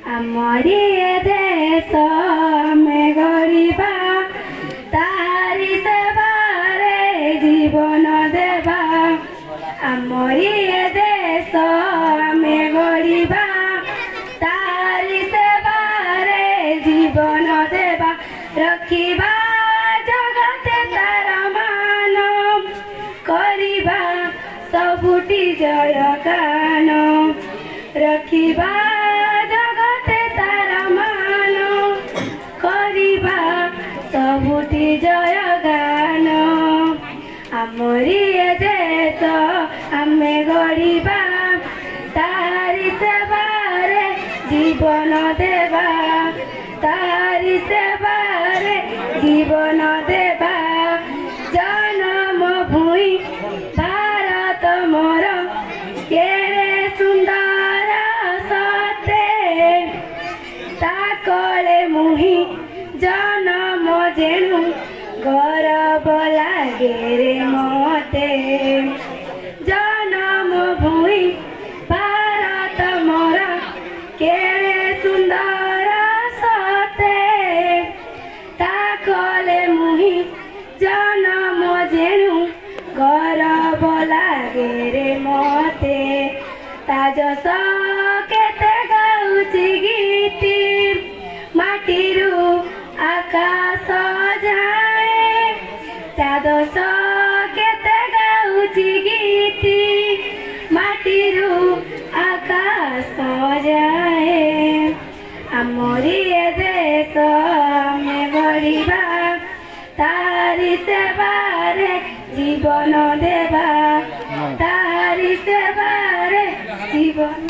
आमरी देश में गरीबा तारी सेवारे जीवन देवा आमरी देश में गरीबा तारी सेवारे जीवन देवा रखिबा जगते तार मान करिबा सबुटी जय गान रखिबा जगते तार मान करिबा सबुटी जय गान आमरी देश आमे गरीबा तारी सेवारे जीवन देवा तारी सेवारे जीवन देवा जन्म भूई भारत मोर केड़े सुंदर सते ताकले मुही जन्म जेणु गौरव लागे रे मते जन्म भूई भारत मोर केड़े सुंदर सते ताकले मुही जन्म जेणु गौरव लागे रे मते ताजस केते गाउची गीति माटीरू आकाश जाए ताजस केते गाउची गीति माटीरू आकाश जाए आमरी देश में गरीबा तारी सेवारे जीवन देवा तारी सेवारे जीवन